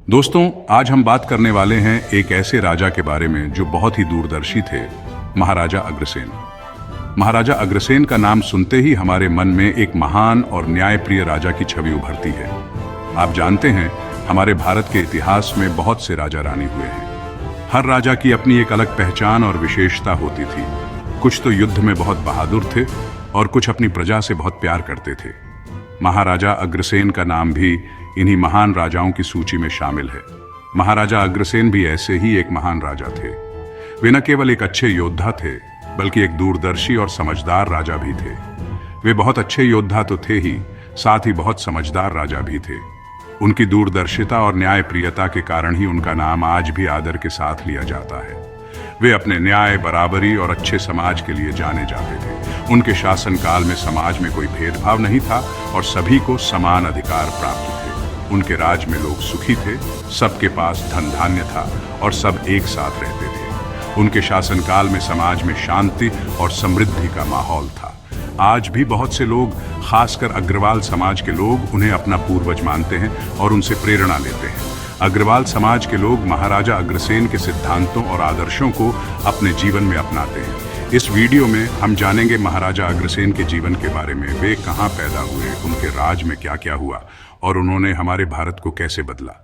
दोस्तों, आज हम बात करने वाले हैं एक ऐसे राजा के बारे में जो बहुत ही दूरदर्शी थे, महाराजा अग्रसेन। महाराजा अग्रसेन का नाम सुनते ही हमारे मन में एक महान और न्यायप्रिय राजा की छवि उभरती है। आप जानते हैं, हमारे भारत के इतिहास में बहुत से राजा रानी हुए हैं। हर राजा की अपनी एक अलग पहचान और विशेषता होती थी। कुछ तो युद्ध में बहुत बहादुर थे और कुछ अपनी प्रजा से बहुत प्यार करते थे। महाराजा अग्रसेन का नाम भी इन्हीं महान राजाओं की सूची में शामिल है। महाराजा अग्रसेन भी ऐसे ही एक महान राजा थे। वे न केवल एक अच्छे योद्धा थे, बल्कि एक दूरदर्शी और समझदार राजा भी थे। वे बहुत अच्छे योद्धा तो थे ही, साथ ही बहुत समझदार राजा भी थे। उनकी दूरदर्शिता और न्यायप्रियता के कारण ही उनका नाम आज भी आदर के साथ लिया जाता है। वे अपने न्याय, बराबरी और अच्छे समाज के लिए जाने जाते थे। उनके शासनकाल में समाज में कोई भेदभाव नहीं था और सभी को समान अधिकार प्राप्त थे। उनके राज में लोग सुखी थे, सबके पास धन धान्य था और सब एक साथ रहते थे। उनके शासनकाल में समाज में शांति और समृद्धि का माहौल था। आज भी बहुत से लोग, खासकर अग्रवाल समाज के लोग, उन्हें अपना पूर्वज मानते हैं और उनसे प्रेरणा लेते हैं। अग्रवाल समाज के लोग महाराजा अग्रसेन के सिद्धांतों और आदर्शों को अपने जीवन में अपनाते हैं। इस वीडियो में हम जानेंगे महाराजा अग्रसेन के जीवन के बारे में। वे कहाँ पैदा हुए, उनके राज में क्या क्या हुआ और उन्होंने हमारे भारत को कैसे बदला।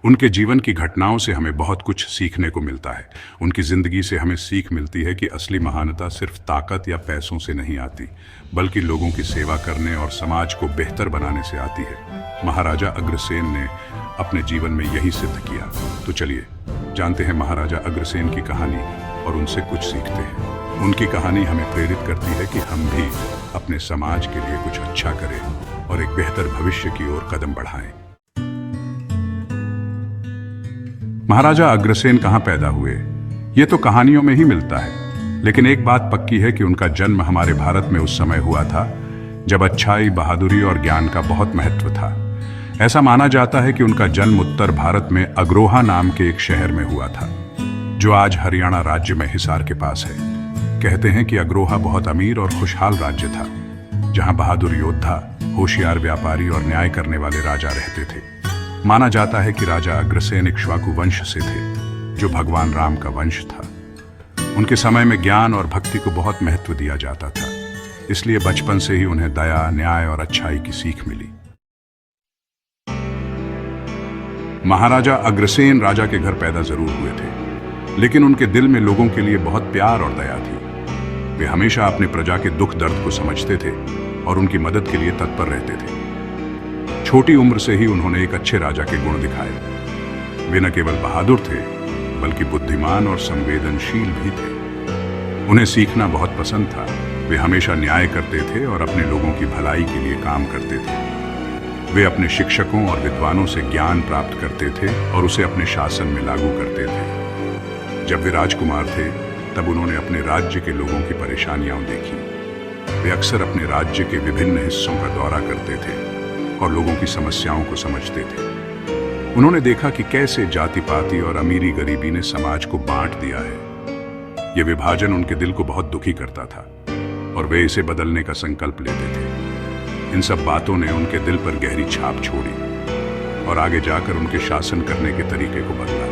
उनके जीवन की घटनाओं से हमें बहुत कुछ सीखने को मिलता है। उनकी जिंदगी से हमें सीख मिलती है कि असली महानता सिर्फ ताकत या पैसों से नहीं आती, बल्कि लोगों की सेवा करने और समाज को बेहतर बनाने से आती है। महाराजा अग्रसेन ने अपने जीवन में यही सिद्ध किया। तो चलिए जानते हैं महाराजा अग्रसेन की कहानी और उनसे कुछ सीखते हैं। उनकी कहानी हमें प्रेरित करती है कि हम भी अपने समाज के लिए कुछ अच्छा करें और एक बेहतर भविष्य की ओर कदम बढ़ाएं। महाराजा अग्रसेन कहाँ पैदा हुए, ये तो कहानियों में ही मिलता है, लेकिन एक बात पक्की है कि उनका जन्म हमारे भारत में उस समय हुआ था जब अच्छाई, बहादुरी और ज्ञान का बहुत महत्व था। ऐसा माना जाता है कि उनका जन्म उत्तर भारत में अग्रोहा नाम के एक शहर में हुआ था, जो आज हरियाणा राज्य में हिसार के पास है। कहते हैं कि अग्रोहा बहुत अमीर और खुशहाल राज्य था, जहां बहादुर योद्धा, होशियार व्यापारी और न्याय करने वाले राजा रहते थे। माना जाता है कि राजा अग्रसेन इक्ष्वाकु वंश से थे, जो भगवान राम का वंश था। उनके समय में ज्ञान और भक्ति को बहुत महत्व दिया जाता था, इसलिए बचपन से ही उन्हें दया, न्याय और अच्छाई की सीख मिली। महाराजा अग्रसेन राजा के घर पैदा जरूर हुए थे, लेकिन उनके दिल में लोगों के लिए बहुत प्यार और दया थी। वे हमेशा अपने प्रजा के दुख दर्द को समझते थे और उनकी मदद के लिए तत्पर रहते थे। छोटी उम्र से ही उन्होंने एक अच्छे राजा के गुण दिखाए। वे न केवल बहादुर थे, बल्कि बुद्धिमान और संवेदनशील भी थे। उन्हें सीखना बहुत पसंद था। वे हमेशा न्याय करते थे और अपने लोगों की भलाई के लिए काम करते थे। वे अपने शिक्षकों और विद्वानों से ज्ञान प्राप्त करते थे और उसे अपने शासन में लागू करते थे। जब वे राजकुमार थे, तब उन्होंने अपने राज्य के लोगों की परेशानियां देखी। वे अक्सर अपने राज्य के विभिन्न हिस्सों का दौरा करते थे और लोगों की समस्याओं को समझते थे। उन्होंने देखा कि कैसे जाति पाति और अमीरी गरीबी ने समाज को बांट दिया है। यह विभाजन उनके दिल को बहुत दुखी करता था और वे इसे बदलने का संकल्प लेते थे। इन सब बातों ने उनके दिल पर गहरी छाप छोड़ी और आगे जाकर उनके शासन करने के तरीके को बदला।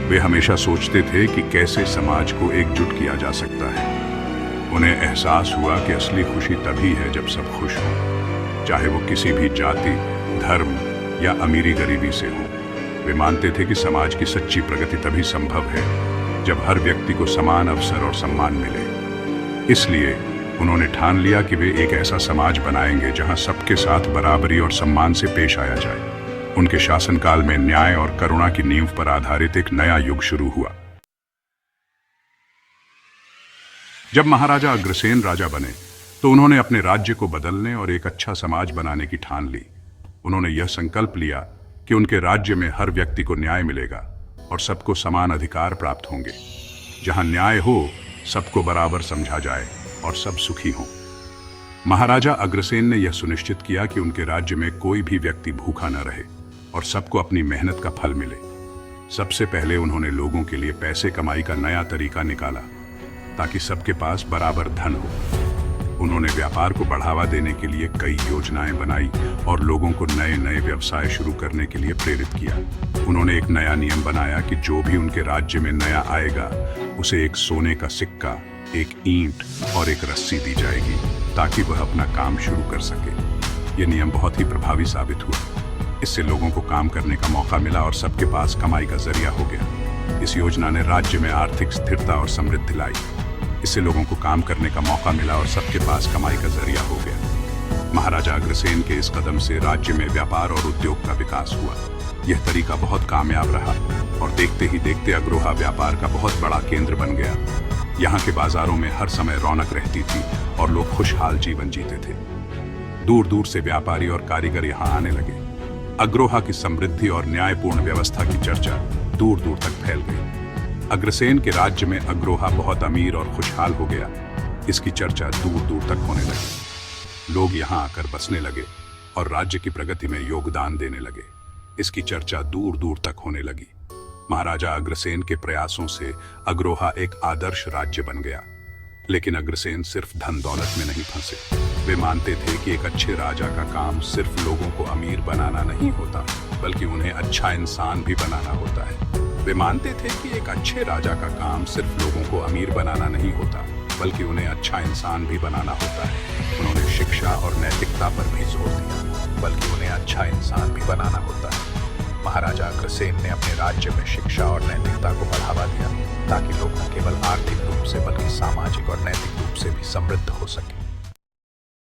वे हमेशा सोचते थे कि कैसे समाज को एकजुट किया जा सकता है। उन्हें एहसास हुआ कि असली खुशी तभी है जब सब खुश हों, चाहे वो किसी भी जाति, धर्म या अमीरी गरीबी से हो। वे मानते थे कि समाज की सच्ची प्रगति तभी संभव है जब हर व्यक्ति को समान अवसर और सम्मान मिले। इसलिए उन्होंने ठान लिया कि वे एक ऐसा समाज बनाएंगे जहां सबके साथ बराबरी और सम्मान से पेश आया जाए। उनके शासनकाल में न्याय और करुणा की नींव पर आधारित एक नया युग शुरू हुआ। जब महाराजा अग्रसेन राजा बने, तो उन्होंने अपने राज्य को बदलने और एक अच्छा समाज बनाने की ठान ली। उन्होंने यह संकल्प लिया कि उनके राज्य में हर व्यक्ति को न्याय मिलेगा और सबको समान अधिकार प्राप्त होंगे। जहां न्याय हो, सबको बराबर समझा जाए और सब सुखी हों। महाराजा अग्रसेन ने यह सुनिश्चित किया कि उनके राज्य में कोई भी व्यक्ति भूखा न रहे और सबको अपनी मेहनत का फल मिले। सबसे पहले उन्होंने लोगों के लिए पैसे कमाई का नया तरीका निकाला, ताकि सबके पास बराबर धन हो। उन्होंने व्यापार को बढ़ावा देने के लिए कई योजनाएं बनाई और लोगों को नए नए व्यवसाय शुरू करने के लिए प्रेरित किया। उन्होंने एक नया नियम बनाया कि जो भी उनके राज्य में नया आएगा उसे एक सोने का सिक्का, एक ईंट और एक रस्सी दी जाएगी ताकि वह अपना काम शुरू कर सके। यह नियम बहुत ही प्रभावी साबित हुआ। इससे लोगों को काम करने का मौका मिला और सबके पास कमाई का जरिया हो गया। इस योजना ने राज्य में आर्थिक स्थिरता और समृद्धि लाई। इससे लोगों को काम करने का मौका मिला और सबके पास कमाई का जरिया हो गया। महाराजा अग्रसेन के इस कदम से राज्य में व्यापार और उद्योग का विकास हुआ। यह तरीका बहुत कामयाब रहा और देखते ही देखते अग्रोहा व्यापार का बहुत बड़ा केंद्र बन गया। यहाँ के बाजारों में हर समय रौनक रहती थी और लोग खुशहाल जीवन जीते थे। दूर दूर से व्यापारी और कारीगर यहाँ आने लगे। अग्रोहा की समृद्धि और न्यायपूर्ण व्यवस्था की चर्चा दूर दूर तक फैल गई। अग्रसेन के राज्य में अग्रोहा बहुत अमीर और खुशहाल हो गया। इसकी चर्चा दूर दूर तक होने लगी। लोग यहाँ आकर बसने लगे और राज्य की प्रगति में योगदान देने लगे। इसकी चर्चा दूर दूर तक होने लगी। महाराजा अग्रसेन के प्रयासों से अग्रोहा एक आदर्श राज्य बन गया। लेकिन अग्रसेन सिर्फ धन दौलत में नहीं फंसे। वे मानते थे कि एक अच्छे राजा का काम सिर्फ लोगों को अमीर बनाना नहीं होता, बल्कि उन्हें अच्छा इंसान भी बनाना होता है। वे मानते थे कि एक अच्छे राजा का काम सिर्फ लोगों को अमीर बनाना नहीं होता, बल्कि उन्हें अच्छा इंसान भी बनाना होता है। उन्होंने शिक्षा और नैतिकता पर भी जोर दिया, बल्कि उन्हें अच्छा इंसान भी बनाना होता है। महाराजा अग्रसेन ने अपने राज्य में शिक्षा और नैतिकता को बढ़ावा दिया ताकि लोग न केवल आर्थिक रूप से बल्कि सामाजिक और नैतिक रूप से भी समृद्ध हो सके।